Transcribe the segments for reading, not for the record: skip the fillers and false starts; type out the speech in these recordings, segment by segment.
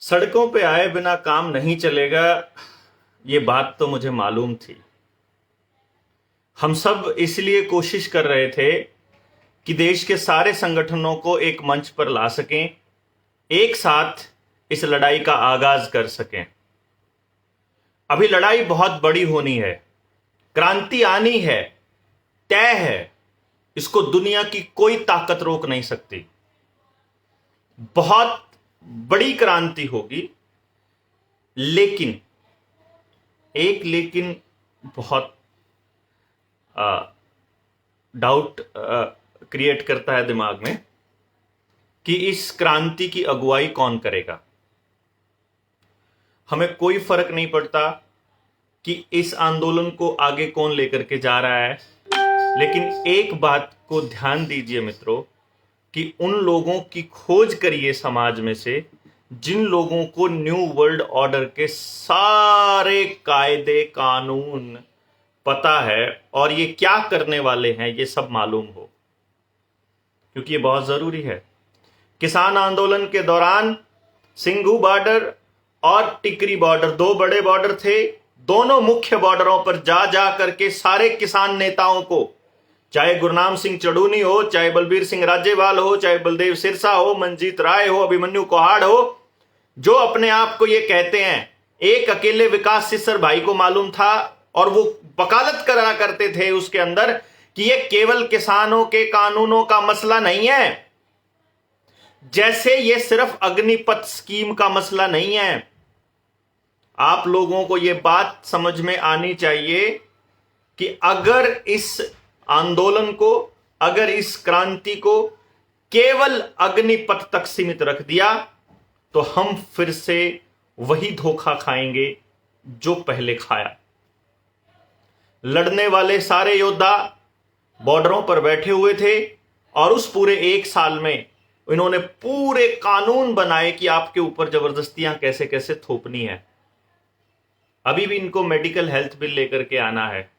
सड़कों पे आए बिना काम नहीं चलेगा, ये बात तो मुझे मालूम थी। हम सब इसलिए कोशिश कर रहे थे कि देश के सारे संगठनों को एक मंच पर ला सकें, एक साथ इस लड़ाई का आगाज कर सकें। अभी लड़ाई बहुत बड़ी होनी है, क्रांति आनी है, तय है। इसको दुनिया की कोई ताकत रोक नहीं सकती। बहुत बड़ी क्रांति होगी, लेकिन लेकिन बहुत डाउट क्रिएट करता है दिमाग में कि इस क्रांति की अगुवाई कौन करेगा। हमें कोई फर्क नहीं पड़ता कि इस आंदोलन को आगे कौन लेकर के जा रहा है, लेकिन एक बात को ध्यान दीजिए मित्रों कि उन लोगों की खोज करिए समाज में से जिन लोगों को न्यू वर्ल्ड ऑर्डर के सारे कायदे कानून पता है और ये क्या करने वाले हैं ये सब मालूम हो, क्योंकि ये बहुत जरूरी है। किसान आंदोलन के दौरान सिंघू बॉर्डर और टिकरी बॉर्डर, दो बड़े बॉर्डर थे। दोनों मुख्य बॉर्डरों पर जा करके सारे किसान नेताओं को, चाहे गुरनाम सिंह चढ़ूनी हो, चाहे बलबीर सिंह राजेवाल हो, चाहे बलदेव सिरसा हो, मंजीत राय हो, अभिमन्यु कोहाड़ हो, जो अपने आप को ये कहते हैं, एक अकेले विकास सिसर भाई को मालूम था और वो वकालत करा करते थे उसके अंदर कि ये केवल किसानों के कानूनों का मसला नहीं है, जैसे ये सिर्फ अग्निपथ स्कीम का मसला नहीं है। आप लोगों को यह बात समझ में आनी चाहिए कि अगर इस आंदोलन को, अगर इस क्रांति को केवल अग्निपथ तक सीमित रख दिया तो हम फिर से वही धोखा खाएंगे जो पहले खाया। लड़ने वाले सारे योद्धा बॉर्डरों पर बैठे हुए थे और उस पूरे एक साल में इन्होंने पूरे कानून बनाए कि आपके ऊपर जबरदस्तियां कैसे कैसे थोपनी है। अभी भी इनको मेडिकल हेल्थ बिल लेकर के आना है।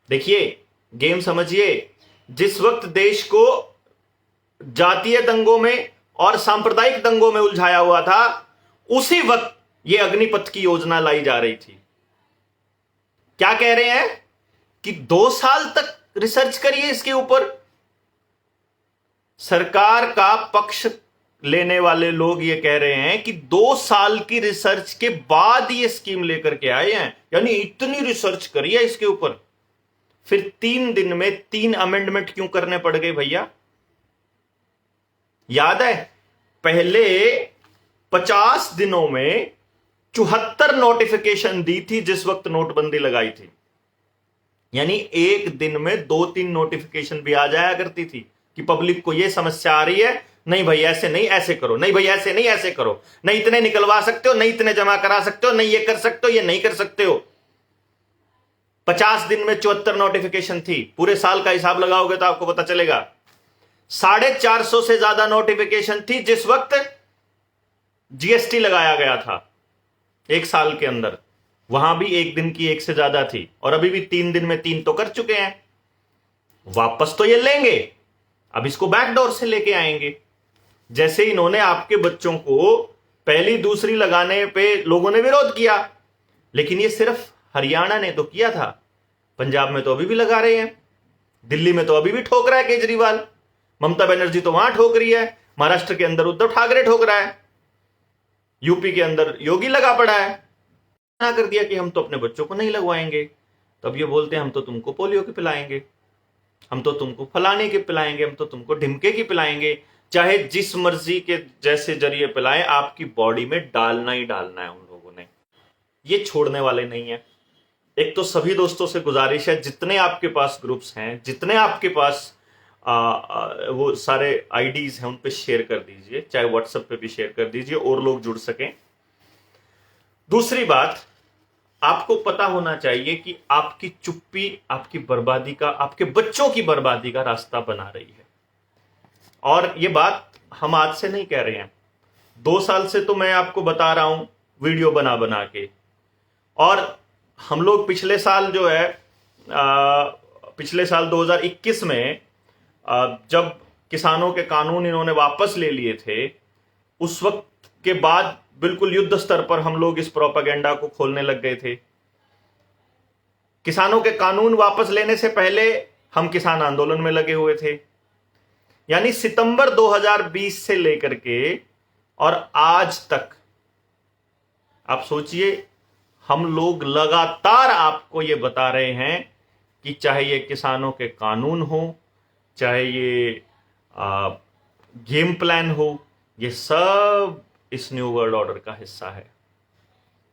देखिए, गेम समझिए। जिस वक्त देश को जातीय दंगों में और सांप्रदायिक दंगों में उलझाया हुआ था, उसी वक्त यह अग्निपथ की योजना लाई जा रही थी। क्या कह रहे हैं कि 2 साल तक रिसर्च करिए इसके ऊपर। सरकार का पक्ष लेने वाले लोग ये कह रहे हैं कि 2 साल की रिसर्च के बाद ये स्कीम लेकर के आए हैं, यानी इतनी रिसर्च करिए इसके ऊपर। फिर 3 दिन में 3 अमेंडमेंट क्यों करने पड़ गए भैया? याद है, पहले 50 दिनों में 74 नोटिफिकेशन दी थी जिस वक्त नोटबंदी लगाई थी। यानी एक दिन में 2-3 नोटिफिकेशन भी आ जाया करती थी कि पब्लिक को यह समस्या आ रही है, नहीं भाई ऐसे नहीं, ऐसे करो, नहीं भाई ऐसे नहीं, ऐसे करो, नहीं इतने निकलवा सकते हो, नहीं इतने जमा करा सकते हो, नहीं ये कर सकते हो, ये नहीं कर सकते हो। 50 दिन में 74 नोटिफिकेशन थी। पूरे साल का हिसाब लगाओगे तो आपको पता चलेगा 450 से ज्यादा नोटिफिकेशन थी जिस वक्त जीएसटी लगाया गया था एक साल के अंदर। वहां भी एक दिन की 1 से ज्यादा थी और अभी भी 3 दिन में 3 तो कर चुके हैं। वापस तो ये लेंगे, अब इसको बैकडोर से लेके आएंगे। जैसे इन्होंने आपके बच्चों को पहली दूसरी लगाने पे लोगों ने विरोध किया, लेकिन ये सिर्फ हरियाणा ने तो किया था, पंजाब में तो अभी भी लगा रहे हैं, दिल्ली में तो अभी भी ठोक रहा है केजरीवाल, ममता बनर्जी तो वहां ठोक रही है, महाराष्ट्र के अंदर उद्धव ठाकरे ठोक रहा है, यूपी के अंदर योगी लगा पड़ा है। मना कर दिया कि हम तो अपने बच्चों को नहीं लगवाएंगे। तब ये बोलते हैं हम तो तुमको पोलियो की पिलाएंगे, हम तो तुमको फलाने के पिलाएंगे, हम तो तुमको ढिमके की पिलाएंगे। चाहे जिस मर्जी के जैसे जरिए पिलाएं, आपकी बॉडी में डालना ही डालना है उन लोगों ने। ये छोड़ने वाले नहीं है। एक तो सभी दोस्तों से गुजारिश है, जितने आपके पास ग्रुप्स हैं, जितने आपके पास वो सारे आईडीज हैं, उन पे शेयर कर दीजिए, चाहे व्हाट्सएप पे भी शेयर कर दीजिए और लोग जुड़ सकें। दूसरी बात, आपको पता होना चाहिए कि आपकी चुप्पी आपकी बर्बादी का, आपके बच्चों की बर्बादी का रास्ता बना रही है। और ये बात हम आज से नहीं कह रहे हैं, 2 साल से तो मैं आपको बता रहा हूं वीडियो बना बना के। और हम लोग पिछले साल जो है, पिछले साल 2021 में जब किसानों के कानून इन्होंने वापस ले लिए थे, उस वक्त के बाद बिल्कुल युद्ध स्तर पर हम लोग इस प्रोपेगेंडा को खोलने लग गए थे। किसानों के कानून वापस लेने से पहले हम किसान आंदोलन में लगे हुए थे। यानी सितंबर 2020 से लेकर के और आज तक आप सोचिए, हम लोग लगातार आपको यह बता रहे हैं कि चाहे ये किसानों के कानून हो, चाहे ये गेम प्लान हो, ये सब इस न्यू वर्ल्ड ऑर्डर का हिस्सा है।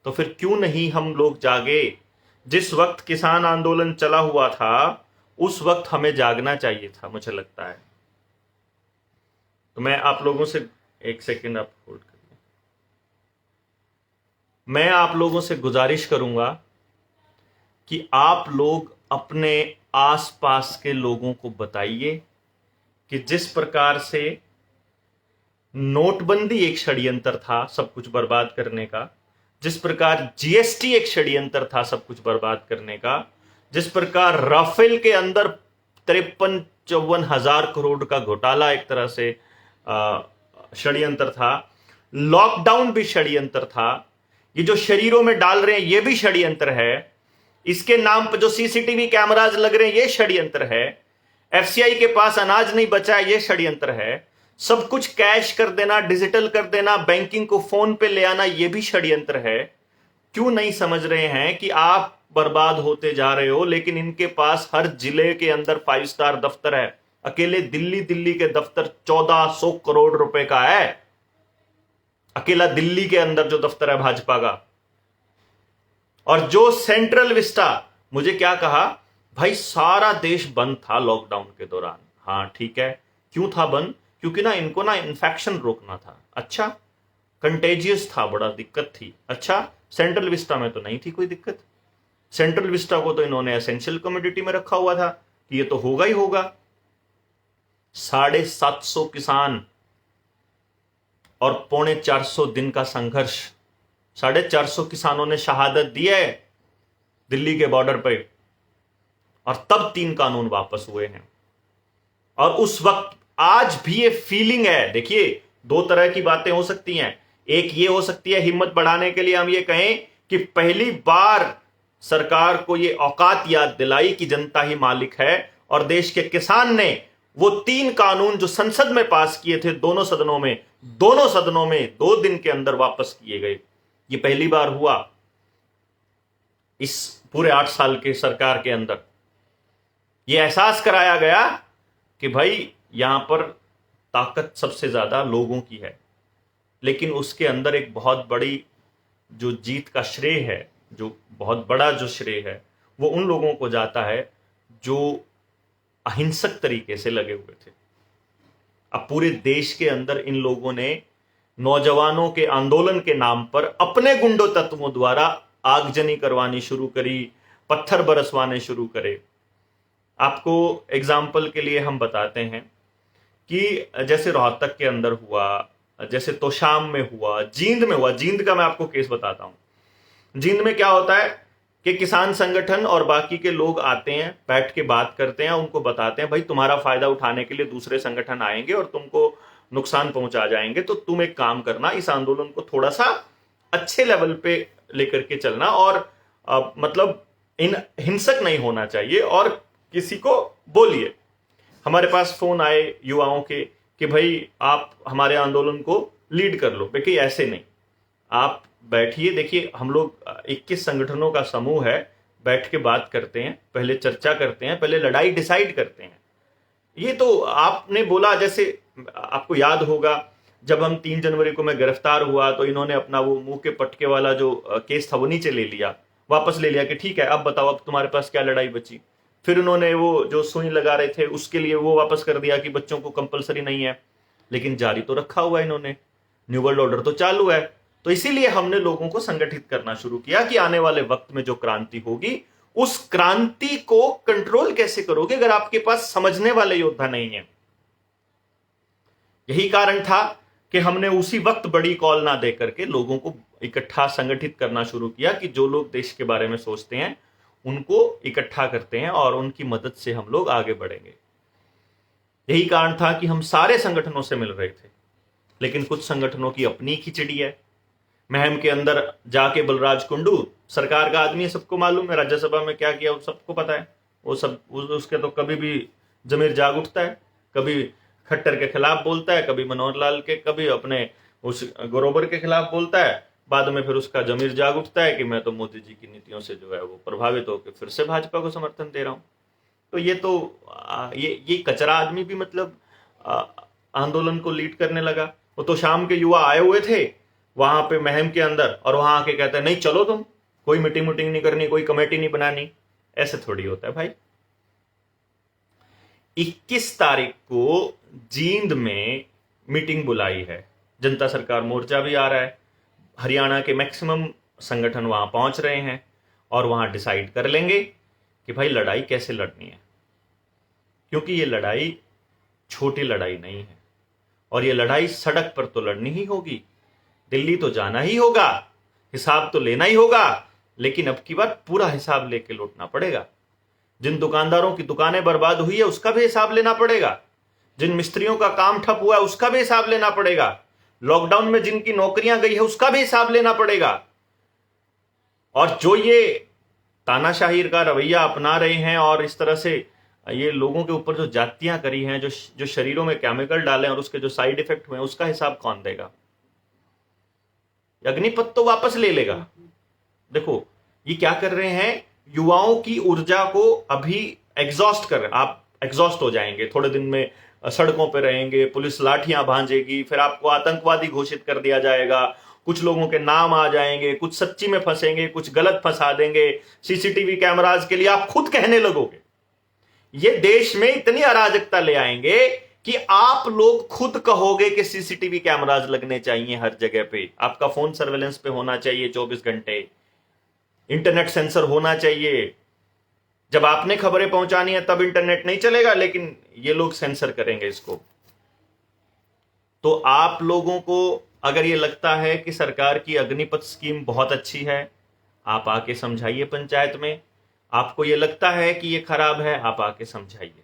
तो फिर क्यों नहीं हम लोग जागे? जिस वक्त किसान आंदोलन चला हुआ था उस वक्त हमें जागना चाहिए था, मुझे लगता है। तो मैं आप लोगों से, एक सेकेंड आप होल्ड करिए, मैं आप लोगों से गुजारिश करूंगा कि आप लोग अपने आसपास के लोगों को बताइए कि जिस प्रकार से नोटबंदी एक षड्यंत्र था सब कुछ बर्बाद करने का, जिस प्रकार जीएसटी एक षड्यंत्र था सब कुछ बर्बाद करने का, जिस प्रकार राफेल के अंदर 53-54 हजार करोड़ का घोटाला एक तरह से षड्यंत्र था, लॉकडाउन भी षड्यंत्र था, ये जो शरीरों में डाल रहे हैं ये भी षड्यंत्र है, इसके नाम पर जो सीसीटीवी कैमराज लग रहे हैं ये षड्यंत्र है, एफसीआई के पास अनाज नहीं बचा है ये षड्यंत्र है, सब कुछ कैश कर देना, डिजिटल कर देना, बैंकिंग को फोन पे ले आना, यह भी षड्यंत्र है। क्यों नहीं समझ रहे हैं कि आप बर्बाद होते जा रहे हो? लेकिन इनके पास हर जिले के अंदर 5 स्टार दफ्तर है। अकेले दिल्ली के दफ्तर 1400 करोड़ रुपए का है। अकेला दिल्ली के अंदर जो दफ्तर है भाजपा का। और जो सेंट्रल विस्टा, मुझे क्या कहा भाई, सारा देश बंद था लॉकडाउन के दौरान। हाँ ठीक है, क्यों था बंद? क्योंकि ना इनको ना इन्फेक्शन रोकना था। अच्छा, कंटेजियस था, बड़ा दिक्कत थी। अच्छा, सेंट्रल विस्टा में तो नहीं थी कोई दिक्कत। सेंट्रल विस्टा को तो इन्होंने एसेंशियल कमोडिटी में रखा हुआ था कि ये तो होगा ही होगा। 750 किसान और 450 दिन का संघर्ष, 450 किसानों ने शहादत दी है दिल्ली के बॉर्डर पे, और तब 3 कानून वापस हुए हैं। और उस वक्त आज भी ये फीलिंग है। देखिए, 2 तरह की बातें हो सकती हैं। एक ये हो सकती है, हिम्मत बढ़ाने के लिए हम ये कहें कि पहली बार सरकार को ये औकात याद दिलाई कि जनता ही मालिक है, और देश के किसान ने वो 3 कानून जो संसद में पास किए थे, दोनों सदनों में 2 दिन के अंदर वापस किए गए। ये पहली बार हुआ इस पूरे 8 साल के सरकार के अंदर। ये एहसास कराया गया कि भाई यहां पर ताकत सबसे ज्यादा लोगों की है। लेकिन उसके अंदर एक बहुत बड़ी जो जीत का श्रेय है, जो बहुत बड़ा जो श्रेय है, वो उन लोगों को जाता है जो अहिंसक तरीके से लगे हुए थे। अब पूरे देश के अंदर इन लोगों ने नौजवानों के आंदोलन के नाम पर अपने गुंडों तत्वों द्वारा आगजनी करवानी शुरू करी, पत्थर बरसवाने शुरू करे। आपको एग्जाम्पल के लिए हम बताते हैं कि जैसे रोहतक के अंदर हुआ, जैसे तोशाम में हुआ, जींद में हुआ। जींद का मैं आपको केस बताता हूं। जींद में क्या होता है कि किसान संगठन और बाकी के लोग आते हैं, बैठ के बात करते हैं, उनको बताते हैं भाई तुम्हारा फायदा उठाने के लिए दूसरे संगठन आएंगे और तुमको नुकसान पहुंचा जाएंगे, तो तुम एक काम करना, इस आंदोलन को थोड़ा सा अच्छे लेवल पे लेकर के चलना, और मतलब इन हिंसक नहीं होना चाहिए, और किसी को बोलिए। हमारे पास फोन आए युवाओं के कि भाई आप हमारे आंदोलन को लीड कर लो। देखिए ऐसे नहीं, आप बैठिए। देखिए, हम लोग 21 संगठनों का समूह है, बैठ के बात करते हैं, पहले चर्चा करते हैं, पहले लड़ाई डिसाइड करते हैं। ये तो आपने बोला, जैसे आपको याद होगा जब हम 3 जनवरी को मैं गिरफ्तार हुआ तो इन्होंने अपना वो मुंह के पटके वाला जो केस था वो नीचे ले लिया, वापस ले लिया कि ठीक है अब बताओ अब तुम्हारे पास क्या लड़ाई बची। फिर उन्होंने वो जो सुई लगा रहे थे उसके लिए वो वापस कर दिया कि बच्चों को कंपलसरी नहीं है, लेकिन जारी तो रखा हुआ है इन्होंने, न्यू वर्ल्ड ऑर्डर तो चालू है। तो इसीलिए हमने लोगों को संगठित करना शुरू किया कि आने वाले वक्त में जो क्रांति होगी उस क्रांति को कंट्रोल कैसे करोगे अगर आपके पास समझने वाले योद्धा नहीं है। यही कारण था कि हमने उसी वक्त बड़ी कॉल ना दे करके लोगों को इकट्ठा संगठित करना शुरू किया कि जो लोग देश के बारे में सोचते हैं उनको इकट्ठा करते हैं और उनकी मदद से हम लोग आगे बढ़ेंगे। यही कारण था कि हम सारे संगठनों से मिल रहे थे, लेकिन कुछ संगठनों की अपनी खिचड़ी है। महम के अंदर जाके बलराज कुंडू सरकार का आदमी है, सबको मालूम है, राज्यसभा में क्या किया वो सबको पता है। वो सब उसके तो कभी भी जमीर जाग उठता है, कभी खट्टर के खिलाफ बोलता है, कभी मनोहर लाल के, कभी अपने उस ग्रोवर के खिलाफ बोलता है। बाद में फिर उसका जमीर जाग उठता है कि मैं तो मोदी जी की नीतियों से जो है वो प्रभावित होकर फिर से भाजपा को समर्थन दे रहा हूं। तो ये तो ये कचरा आदमी भी मतलब आंदोलन को लीड करने लगा। वो तो शाम के युवा आए हुए थे वहां पे महम के अंदर, और वहां आके कहते हैं नहीं चलो तुम, कोई मीटिंग नहीं करनी, कोई कमेटी नहीं बनानी। ऐसे थोड़ी होता है भाई। 21 तारीख को जींद में मीटिंग बुलाई है, जनता सरकार मोर्चा भी आ रहा है, हरियाणा के मैक्सिमम संगठन वहां पहुंच रहे हैं और वहां डिसाइड कर लेंगे कि भाई लड़ाई कैसे लड़नी है। क्योंकि ये लड़ाई छोटी लड़ाई नहीं है, और ये लड़ाई सड़क पर तो लड़नी ही होगी, दिल्ली तो जाना ही होगा, हिसाब तो लेना ही होगा, लेकिन अब की बार पूरा हिसाब लेके लौटना पड़ेगा। जिन दुकानदारों की दुकानें बर्बाद हुई है उसका भी हिसाब लेना पड़ेगा, जिन मिस्त्रियों का काम ठप हुआ है उसका भी हिसाब लेना पड़ेगा, लॉकडाउन में जिनकी नौकरियां गई है उसका भी हिसाब लेना पड़ेगा। और जो ये तानाशाही का रवैया अपना रहे हैं और इस तरह से ये लोगों के ऊपर जो जातियां करी हैं, जो शरीरों में केमिकल डाले और उसके जो साइड इफेक्ट हुए हैं, उसका हिसाब कौन देगा? अग्निपथ तो वापस ले लेगा। देखो ये क्या कर रहे हैं, युवाओं की ऊर्जा को अभी एग्जॉस्ट कर रहे हैं। आप एग्जॉस्ट हो जाएंगे, थोड़े दिन में सड़कों पे रहेंगे, पुलिस लाठियां भांजेगी, फिर आपको आतंकवादी घोषित कर दिया जाएगा, कुछ लोगों के नाम आ जाएंगे, कुछ सच्ची में फंसेंगे, कुछ गलत फंसा देंगे, सीसीटीवी कैमराज के लिए आप खुद कहने लगोगे। ये देश में इतनी अराजकता ले आएंगे कि आप लोग खुद कहोगे कि सीसीटीवी कैमराज लगने चाहिए हर जगह पे, आपका फोन सर्वेलेंस पे होना चाहिए 24 घंटे, इंटरनेट सेंसर होना चाहिए। जब आपने खबरें पहुंचानी है तब इंटरनेट नहीं चलेगा, लेकिन ये लोग सेंसर करेंगे इसको। तो आप लोगों को अगर ये लगता है कि सरकार की अग्निपथ स्कीम बहुत अच्छी है, आप आके समझाइए पंचायत में। आपको ये लगता है कि ये खराब है, आप आके समझाइए।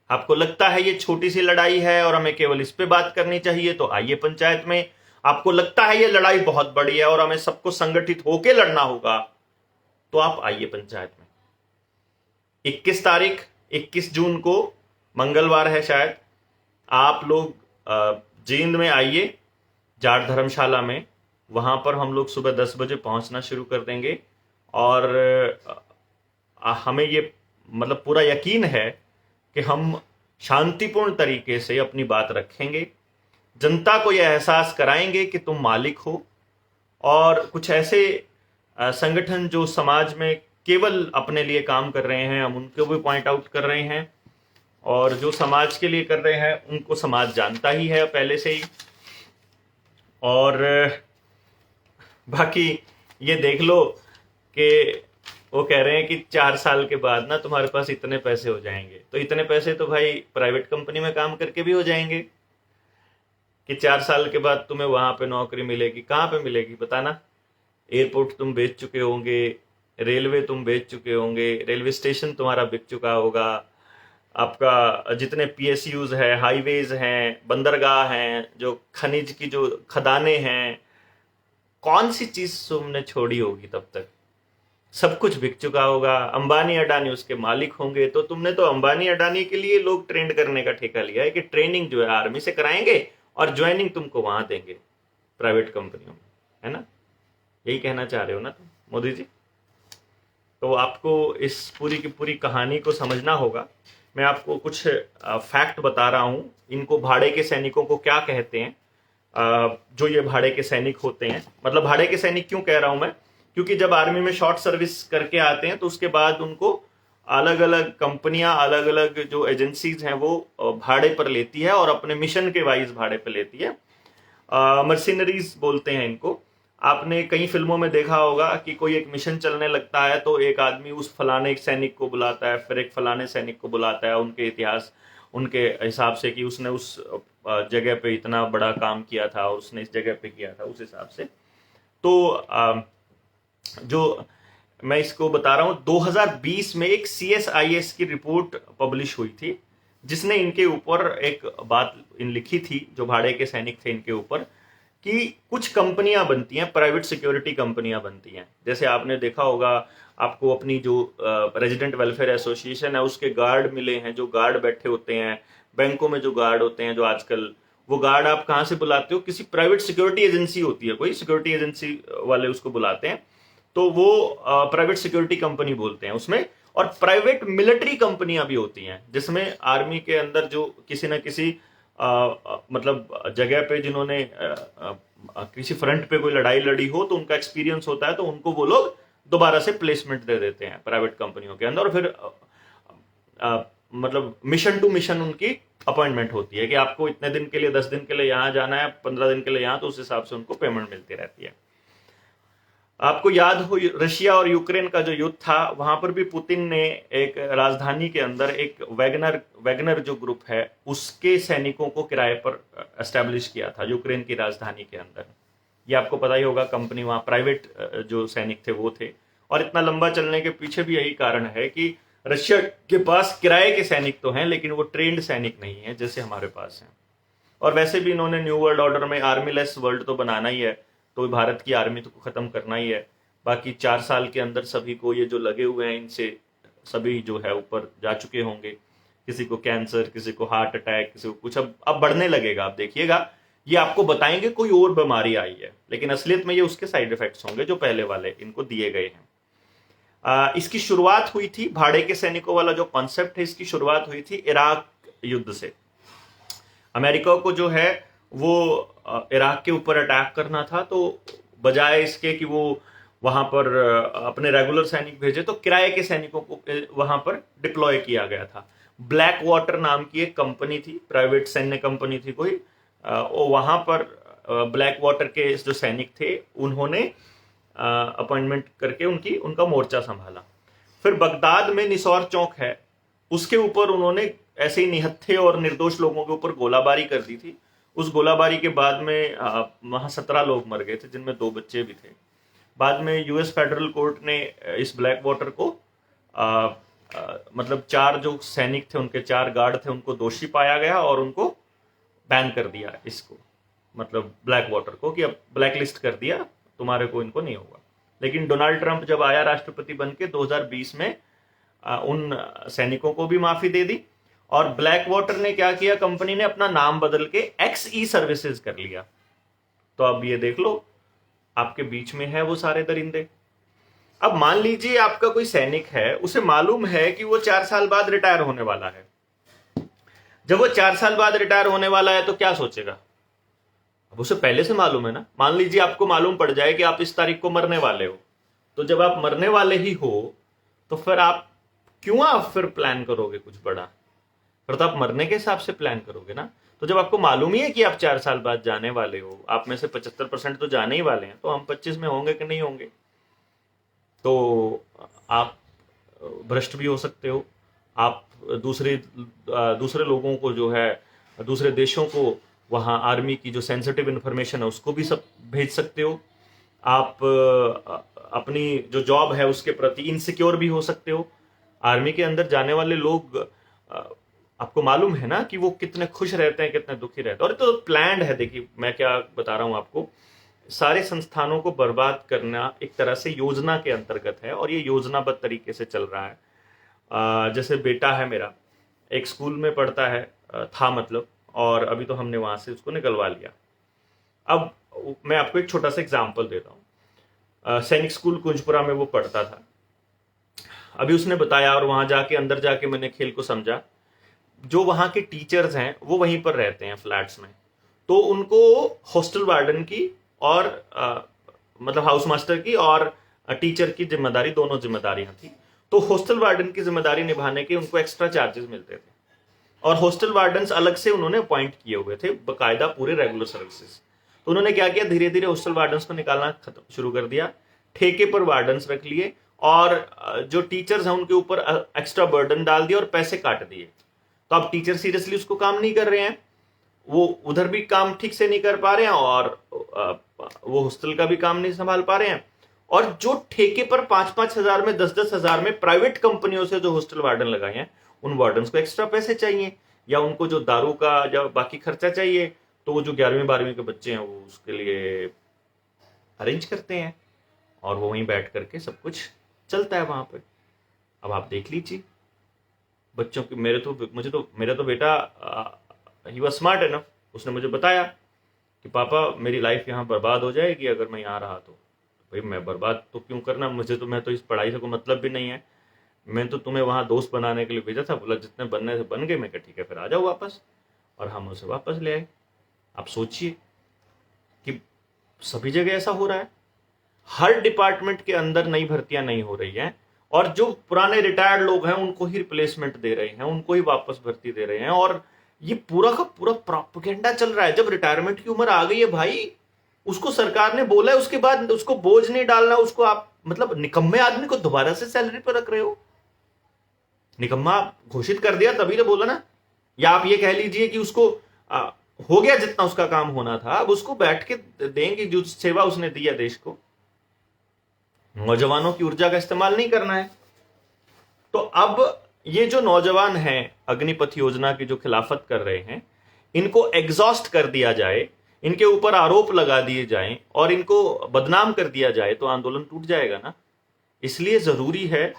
आपको लगता है ये छोटी सी लड़ाई है और हमें केवल इस पे बात करनी चाहिए, तो आइए पंचायत में। आपको लगता है ये लड़ाई बहुत बड़ी है और हमें सबको संगठित होकर लड़ना होगा, तो आप आइए पंचायत में। 21 तारीख 21 जून को मंगलवार है शायद, आप लोग जींद में आइए, जाट धर्मशाला में। वहां पर हम लोग सुबह 10 बजे पहुंचना शुरू कर देंगे, और हमें ये मतलब पूरा यकीन है कि हम शांतिपूर्ण तरीके से अपनी बात रखेंगे, जनता को यह एहसास कराएंगे कि तुम मालिक हो। और कुछ ऐसे संगठन जो समाज में केवल अपने लिए काम कर रहे हैं, हम उनको भी पॉइंट आउट कर रहे हैं, और जो समाज के लिए कर रहे हैं उनको समाज जानता ही है पहले से ही। और बाकी ये देख लो कि वो कह रहे हैं कि 4 साल के बाद ना तुम्हारे पास इतने पैसे हो जाएंगे, तो इतने पैसे तो भाई प्राइवेट कंपनी में काम करके भी हो जाएंगे कि 4 साल के बाद तुम्हें वहां पे नौकरी मिलेगी। कहाँ पे मिलेगी बताना? एयरपोर्ट तुम बेच चुके होंगे, रेलवे तुम बेच चुके होंगे, रेलवे स्टेशन तुम्हारा बिक चुका होगा, आपका जितने PSUs है, हाईवेज हैं, बंदरगाह हैं, जो खनिज की जो खदानें हैं, कौन सी चीज तुमने छोड़ी होगी? तब तक सब कुछ बिक चुका होगा। अंबानी अडानी उसके मालिक होंगे। तो तुमने तो अंबानी अडानी के लिए लोग ट्रेंड करने का ठेका लिया है कि ट्रेनिंग जो है आर्मी से कराएंगे और ज्वाइनिंग तुमको वहां देंगे प्राइवेट कंपनियों में, है ना? यही कहना चाह रहे हो ना तुम मोदी जी? तो आपको इस पूरी की पूरी कहानी को समझना होगा। मैं आपको कुछ फैक्ट बता रहा हूं। इनको भाड़े के सैनिकों को क्या कहते हैं? जो ये भाड़े के सैनिक होते हैं, मतलब भाड़े के सैनिक क्यों कह रहा हूं मैं? क्योंकि जब आर्मी में शॉर्ट सर्विस करके आते हैं तो उसके बाद उनको अलग अलग कंपनियां, अलग अलग जो एजेंसीज हैं वो भाड़े पर लेती है और अपने मिशन के वाइज भाड़े पर लेती है। मर्सिनरीज बोलते हैं इनको। आपने कई फिल्मों में देखा होगा कि कोई एक मिशन चलने लगता है तो एक आदमी उस फलाने एक सैनिक को बुलाता है, फिर एक फलाने सैनिक को बुलाता है, उनके इतिहास, उनके हिसाब से कि उसने उस जगह पे इतना बड़ा काम किया था, उसने इस जगह पे किया था, उस हिसाब से। तो जो मैं इसको बता रहा हूँ, 2020 में एक CSIS की रिपोर्ट पब्लिश हुई थी जिसने इनके ऊपर एक बात लिखी थी, जो भाड़े के सैनिक थे इनके ऊपर, कि कुछ कंपनियां बनती हैं, प्राइवेट सिक्योरिटी कंपनियां बनती हैं। जैसे आपने देखा होगा, आपको अपनी जो रेजिडेंट वेलफेयर एसोसिएशन है उसके गार्ड मिले हैं, जो गार्ड बैठे होते हैं बैंकों में, जो गार्ड होते हैं जो आजकल, वो गार्ड आप कहाँ से बुलाते हो? किसी प्राइवेट सिक्योरिटी एजेंसी होती है, कोई सिक्योरिटी एजेंसी वाले उसको बुलाते हैं, तो वो प्राइवेट सिक्योरिटी कंपनी बोलते हैं उसमें। और प्राइवेट मिलिट्री कंपनियां भी होती हैं, जिसमें आर्मी के अंदर जो किसी न किसी मतलब जगह पे जिन्होंने किसी फ्रंट पे कोई लड़ाई लड़ी हो तो उनका एक्सपीरियंस होता है, तो उनको वो लोग दोबारा से प्लेसमेंट दे देते हैं प्राइवेट कंपनियों के अंदर। और फिर मतलब मिशन टू मिशन उनकी अपॉइंटमेंट होती है कि आपको इतने दिन के लिए, 10 दिन के लिए यहां जाना है, 15 दिन के लिए यहां, तो उस हिसाब से उनको पेमेंट मिलती रहती है। आपको याद हो रशिया और यूक्रेन का जो युद्ध था, वहां पर भी पुतिन ने एक राजधानी के अंदर एक वैगनर जो ग्रुप है उसके सैनिकों को किराए पर एस्टेब्लिश किया था यूक्रेन की राजधानी के अंदर। ये आपको पता ही होगा, कंपनी वहां प्राइवेट जो सैनिक थे वो थे। और इतना लंबा चलने के पीछे भी यही कारण है कि रशिया के पास किराए के सैनिक तो हैं, लेकिन वो ट्रेंड सैनिक नहीं है जैसे हमारे पास हैं। और वैसे भी इन्होंने न्यू वर्ल्ड ऑर्डर में आर्मी लेस वर्ल्ड तो बनाना ही है, तो भारत की आर्मी तो खत्म करना ही है। बाकी 4 साल के अंदर सभी को ये जो लगे हुए हैं, इनसे सभी जो है ऊपर जा चुके होंगे। किसी को कैंसर, किसी को हार्ट अटैक, किसी को कुछ, अब बढ़ने लगेगा। आप देखिएगा, ये आपको बताएंगे कोई और बीमारी आई है, लेकिन असलियत में ये उसके साइड इफेक्ट्स होंगे जो पहले वाले इनको दिए गए हैं। इसकी शुरुआत हुई थी, भाड़े के सैनिकों वाला जो कॉन्सेप्ट है, इसकी शुरुआत हुई थी इराक युद्ध से। अमेरिका को जो है वो इराक के ऊपर अटैक करना था, तो बजाय इसके कि वो वहां पर अपने रेगुलर सैनिक भेजे, तो किराए के सैनिकों को वहां पर डिप्लॉय किया गया था। ब्लैक वाटर नाम की एक कंपनी थी, प्राइवेट सैन्य कंपनी थी कोई, और वहां पर ब्लैक वाटर के जो सैनिक थे उन्होंने अपॉइंटमेंट करके उनका मोर्चा संभाला। फिर बगदाद में निसौर चौक है, उसके ऊपर उन्होंने ऐसे ही निहत्थे और निर्दोष लोगों के ऊपर गोलाबारी कर दी थी। उस गोलाबारी के बाद में वहां 17 लोग मर गए थे, जिनमें 2 बच्चे भी थे। बाद में यूएस फेडरल कोर्ट ने इस ब्लैक वाटर को मतलब 4 जो सैनिक थे, उनके 4 गार्ड थे, उनको दोषी पाया गया और उनको बैन कर दिया, इसको मतलब ब्लैक वाटर को, कि अब ब्लैक लिस्ट कर दिया, तुम्हारे को इनको नहीं होगा। लेकिन डोनाल्ड ट्रंप जब आया राष्ट्रपति बन के 2020 में, उन सैनिकों को भी माफी दे दी। और ब्लैक वाटर ने क्या किया, कंपनी ने अपना नाम बदल के XE सर्विसेज कर लिया। तो अब ये देख लो, आपके बीच में है वो सारे दरिंदे। अब मान लीजिए आपका कोई सैनिक है, उसे मालूम है कि वो 4 साल बाद रिटायर होने वाला है। जब वो 4 साल बाद रिटायर होने वाला है तो क्या सोचेगा? अब उसे पहले से मालूम है ना। मान लीजिए आपको मालूम पड़ जाए कि आप इस तारीख को मरने वाले हो, तो जब आप मरने वाले ही हो तो फिर आप फिर प्लान करोगे कुछ बड़ा? फिर तो आप मरने के हिसाब से प्लान करोगे ना। तो जब आपको मालूम ही है कि आप 4 साल बाद जाने वाले हो, आप में से 75% तो जाने ही वाले हैं, तो हम 25 में होंगे कि नहीं होंगे? तो आप भ्रष्ट भी हो सकते हो, आप दूसरे लोगों को जो है, दूसरे देशों को वहाँ आर्मी की जो सेंसिटिव इंफॉर्मेशन है उसको भी सब भेज सकते हो। आप अपनी जो जॉब है उसके प्रति इनसिक्योर भी हो सकते हो। आर्मी के अंदर जाने वाले लोग, आपको मालूम है ना कि वो कितने खुश रहते हैं, कितने दुखी रहते हैं। और तो प्लान्ड है। देखिए मैं क्या बता रहा हूं आपको, सारे संस्थानों को बर्बाद करना एक तरह से योजना के अंतर्गत है, और ये योजनाबद्ध तरीके से चल रहा है। जैसे बेटा है मेरा, एक स्कूल में पढ़ता है, था मतलब, और अभी तो हमने वहां से उसको निकलवा लिया। अब मैं आपको एक छोटा सा एग्जाम्पल देता हूँ। सैनिक स्कूल कुंजपुरा में वो पढ़ता था। अभी उसने बताया, और वहां जाके अंदर जाके मैंने खेल को समझा, जो वहां के टीचर्स हैं वो वहीं पर रहते हैं फ्लैट्स में, तो उनको हॉस्टल वार्डन की और मतलब हाउस मास्टर की और टीचर की जिम्मेदारी, दोनों जिम्मेदारियां थी। तो हॉस्टल वार्डन की जिम्मेदारी निभाने के उनको एक्स्ट्रा चार्जेस मिलते थे, और हॉस्टल वार्डन्स अलग से उन्होंने अपॉइंट किए हुए थे बकायदा पूरे रेगुलर सर्विसेज। तो उन्होंने क्या किया, धीरे धीरे हॉस्टल वार्डन्स को निकालना शुरू कर दिया, ठेके पर वार्डन्स रख लिए, और जो टीचर्स हैं उनके ऊपर एक्स्ट्रा बर्डन डाल दिया और पैसे काट दिए। तो अब टीचर सीरियसली उसको काम नहीं कर रहे हैं, वो उधर भी काम ठीक से नहीं कर पा रहे हैं, और वो हॉस्टल का भी काम नहीं संभाल पा रहे हैं। और जो ठेके पर 5-5 हजार में, 10-10 हजार में प्राइवेट कंपनियों से जो हॉस्टल वार्डन लगाए हैं, उन वार्डन्स को एक्स्ट्रा पैसे चाहिए। या उनको जो दारू का या बाकी खर्चा चाहिए तो वो जो 11वीं 12वीं के बच्चे हैं वो उसके लिए अरेंज करते हैं और वो वहीं बैठ करके सब कुछ चलता है वहां पे। अब आप देख लीजिए बच्चों की, मेरा तो बेटा ही वाज स्मार्ट एनफ, उसने मुझे बताया कि पापा मेरी लाइफ यहाँ बर्बाद हो जाएगी अगर मैं यहाँ रहा तो। भाई मैं बर्बाद तो क्यों करना, मैं तो इस पढ़ाई से कोई मतलब भी नहीं है, मैं तो तुम्हें वहाँ दोस्त बनाने के लिए भेजा था। बोला जितने बनने से बन गए। मैं कहा ठीक है फिर आ जाओ वापस, और हम उसे वापस ले आए। आप सोचिए कि सभी जगह ऐसा हो रहा है, हर डिपार्टमेंट के अंदर नई भर्तियां नहीं हो रही हैं और जो पुराने रिटायर्ड लोग हैं उनको ही रिप्लेसमेंट दे रहे हैं, उनको ही वापस भर्ती दे रहे हैं। और ये पूरा का पूरा प्रोपेगेंडा चल रहा है। जब रिटायरमेंट की उम्र आ गई है भाई, उसको सरकार ने बोला है, उसके बाद उसको बोझ नहीं डालना, उसको आप मतलब निकम्मे आदमी को दोबारा से सैलरी पर रख रहे हो। निकम्मा घोषित कर दिया तभी तो बोला ना, या आप ये कह लीजिए कि उसको हो गया जितना उसका काम होना था, अब उसको बैठ के देंगे जो सेवा उसने दी है देश को। नौजवानों की ऊर्जा का इस्तेमाल नहीं करना है। तो अब ये जो नौजवान हैं अग्निपथ योजना की जो खिलाफत कर रहे हैं, इनको एग्जॉस्ट कर दिया जाए, इनके ऊपर आरोप लगा दिए जाएं और इनको बदनाम कर दिया जाए तो आंदोलन टूट जाएगा ना। इसलिए जरूरी है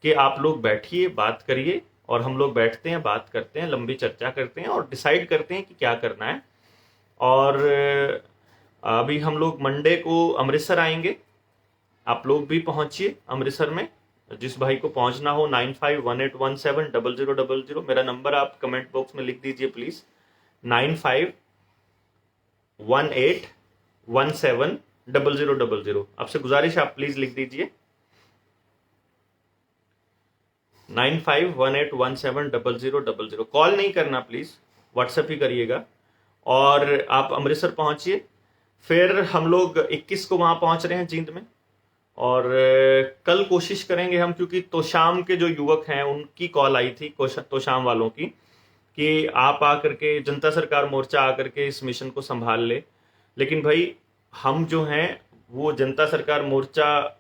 कि आप लोग बैठिए, बात करिए, और हम लोग बैठते हैं, बात करते हैं, लंबी चर्चा करते हैं और डिसाइड करते हैं कि क्या करना है। और अभी हम लोग मंडे को अमृतसर आएंगे, आप लोग भी पहुंचिए अमृतसर में। जिस भाई को पहुंचना हो 9518170000, मेरा नंबर आप कमेंट बॉक्स में लिख दीजिए प्लीज, 9518170000। आपसे गुजारिश आप प्लीज लिख दीजिए 9518170000। कॉल नहीं करना प्लीज, व्हाट्सएप ही करिएगा। और आप अमृतसर पहुंचिए। फिर हम लोग 21 को वहां पहुंच रहे हैं जींद में, और कल कोशिश करेंगे हम, क्योंकि तोशाम के जो युवक हैं उनकी कॉल आई थी तोशाम वालों की कि आप आकर के जनता सरकार मोर्चा आकर के इस मिशन को संभाल ले। लेकिन भाई हम जो हैं वो जनता सरकार मोर्चा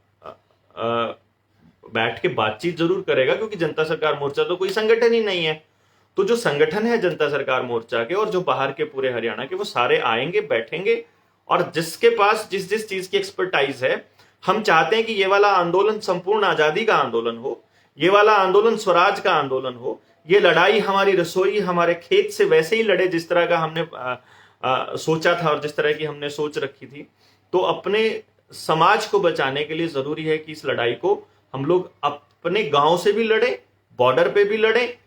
बैठ के बातचीत जरूर करेगा, क्योंकि जनता सरकार मोर्चा तो कोई संगठन ही नहीं है। तो जो संगठन है जनता सरकार मोर्चा के और जो बाहर के पूरे हरियाणा के, वो सारे आएंगे, बैठेंगे, और जिसके पास जिस जिस चीज की एक्सपर्टाइज है, हम चाहते हैं कि ये वाला आंदोलन संपूर्ण आजादी का आंदोलन हो, ये वाला आंदोलन स्वराज का आंदोलन हो। ये लड़ाई हमारी रसोई हमारे खेत से वैसे ही लड़े जिस तरह का हमने सोचा था और जिस तरह की हमने सोच रखी थी। तो अपने समाज को बचाने के लिए जरूरी है कि इस लड़ाई को हम लोग अपने गांव से भी लड़े, बॉर्डर पे भी लड़े,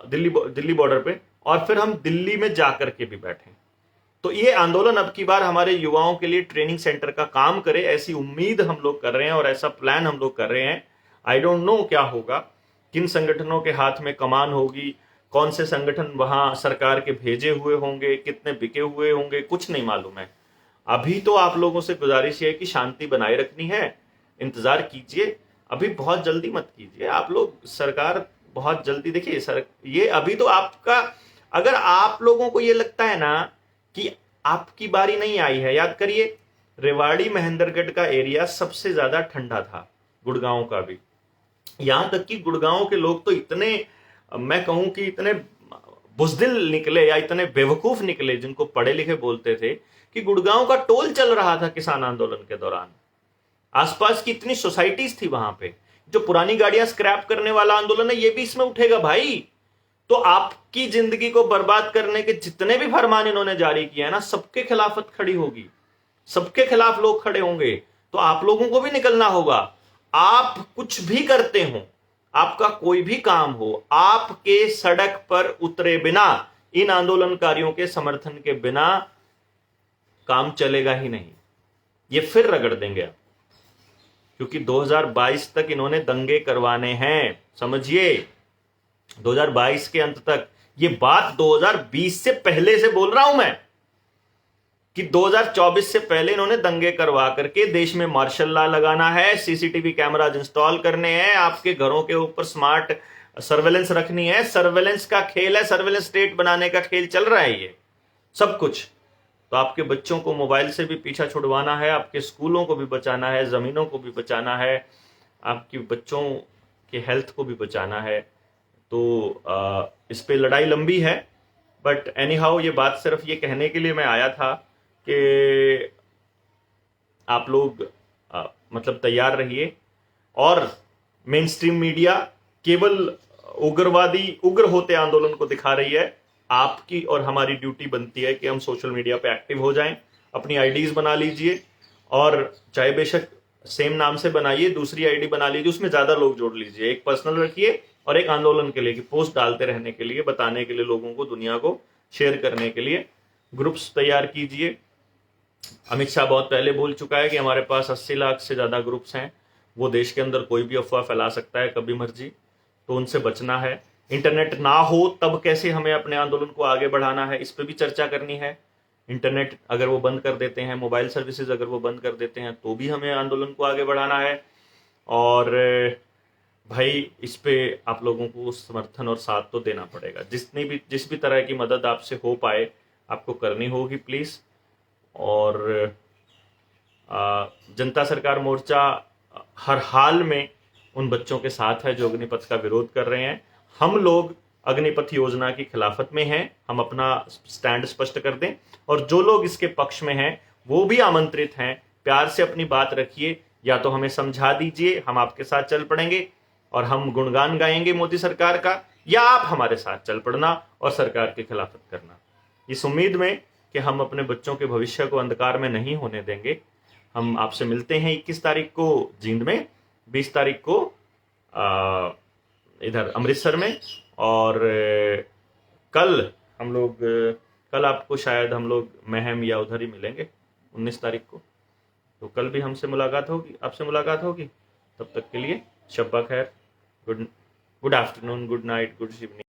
दिल्ली बॉर्डर पे, और फिर हम दिल्ली में जाकर के भी बैठे। तो ये आंदोलन अब की बार हमारे युवाओं के लिए ट्रेनिंग सेंटर का काम करे, ऐसी उम्मीद हम लोग कर रहे हैं और ऐसा प्लान हम लोग कर रहे हैं। आई डोंट नो क्या होगा, किन संगठनों के हाथ में कमान होगी, कौन से संगठन वहां सरकार के भेजे हुए होंगे, कितने बिके हुए होंगे, कुछ नहीं मालूम है। अभी तो आप लोगों से गुजारिश है कि शांति बनाए रखनी है, इंतजार कीजिए, अभी बहुत जल्दी मत कीजिए आप लोग। सरकार बहुत जल्दी, देखिए सर, ये अभी तो आपका, अगर आप लोगों को ये लगता है ना कि आपकी बारी नहीं आई है, याद करिए रेवाड़ी महेंद्रगढ़ का एरिया सबसे ज्यादा ठंडा था, गुड़गांव का भी। यहां तक कि गुड़गांव के लोग तो इतने, मैं कहूं कि इतने बुजदिल निकले या इतने बेवकूफ निकले, जिनको पढ़े लिखे बोलते थे, कि गुड़गांव का टोल चल रहा था किसान आंदोलन के दौरान। आसपास की इतनी सोसाइटीज थी वहां पे। जो पुरानी गाड़ियां स्क्रैप करने वाला आंदोलन है, ये भी इसमें उठेगा भाई। तो आपकी जिंदगी को बर्बाद करने के जितने भी फरमान इन्होंने जारी किए हैं ना, सबके खिलाफत खड़ी होगी, सबके खिलाफ लोग खड़े होंगे। तो आप लोगों को भी निकलना होगा। आप कुछ भी करते हो, आपका कोई भी काम हो, आपके सड़क पर उतरे बिना, इन आंदोलनकारियों के समर्थन के बिना काम चलेगा ही नहीं। ये फिर रगड़ देंगे आप, क्योंकि 2022 तक इन्होंने दंगे करवाने हैं, समझिए 2022 के अंत तक। ये बात 2020 से पहले से बोल रहा हूं मैं, कि 2024 से पहले इन्होंने दंगे करवा करके देश में मार्शल लॉ लगाना है, सीसीटीवी कैमराज इंस्टॉल करने हैं, आपके घरों के ऊपर स्मार्ट सर्वेलेंस रखनी है। सर्वेलेंस का खेल है, सर्वेलेंस स्टेट बनाने का खेल चल रहा है ये सब कुछ। तो आपके बच्चों को मोबाइल से भी पीछा छुड़वाना है, आपके स्कूलों को भी बचाना है, जमीनों को भी बचाना है, आपके बच्चों के हेल्थ को भी बचाना है। तो इस पे लड़ाई लंबी है, बट एनी हाउ, ये बात सिर्फ ये कहने के लिए मैं आया था कि आप लोग मतलब तैयार रहिए। और मेन स्ट्रीम मीडिया केवल उग्र होते आंदोलन को दिखा रही है। आपकी और हमारी ड्यूटी बनती है कि हम सोशल मीडिया पे एक्टिव हो जाएं, अपनी आईडीज बना लीजिए, और चाहे बेशक सेम नाम से बनाइए, दूसरी आईडी बना लीजिए, उसमें ज्यादा लोग जोड़ लीजिए, एक पर्सनल रखिए और एक आंदोलन के लिए कि पोस्ट डालते रहने के लिए, बताने के लिए, लोगों को, दुनिया को शेयर करने के लिए ग्रुप्स तैयार कीजिए। अमित शाह बहुत पहले बोल चुका है कि हमारे पास 80 लाख से ज्यादा ग्रुप्स हैं, वो देश के अंदर कोई भी अफवाह फैला सकता है कभी मर्जी, तो उनसे बचना है। इंटरनेट ना हो तब कैसे हमें अपने आंदोलन को आगे बढ़ाना है, इस पर भी चर्चा करनी है। इंटरनेट अगर वो बंद कर देते हैं, मोबाइल सर्विसेज अगर वो बंद कर देते हैं, तो भी हमें आंदोलन को आगे बढ़ाना है। और भाई, इस पे आप लोगों को समर्थन और साथ तो देना पड़ेगा। जिस भी तरह की मदद आपसे हो पाए आपको करनी होगी प्लीज। और जनता सरकार मोर्चा हर हाल में उन बच्चों के साथ है जो अग्निपथ का विरोध कर रहे हैं। हम लोग अग्निपथ योजना की खिलाफत में हैं, हम अपना स्टैंड स्पष्ट कर दें, और जो लोग इसके पक्ष में हैं वो भी आमंत्रित हैं, प्यार से अपनी बात रखिए, या तो हमें समझा दीजिए, हम आपके साथ चल पड़ेंगे और हम गुणगान गाएंगे मोदी सरकार का, या आप हमारे साथ चल पड़ना और सरकार की खिलाफत करना, इस उम्मीद में कि हम अपने बच्चों के भविष्य को अंधकार में नहीं होने देंगे। हम आपसे मिलते हैं 21 तारीख को जींद में, 20 तारीख को इधर अमृतसर में, और कल आपको शायद हम लोग महम या उधर ही मिलेंगे 19 तारीख को। तो कल भी आपसे मुलाकात होगी। तब तक के लिए शब्बा खैर, good afternoon, good night, good evening.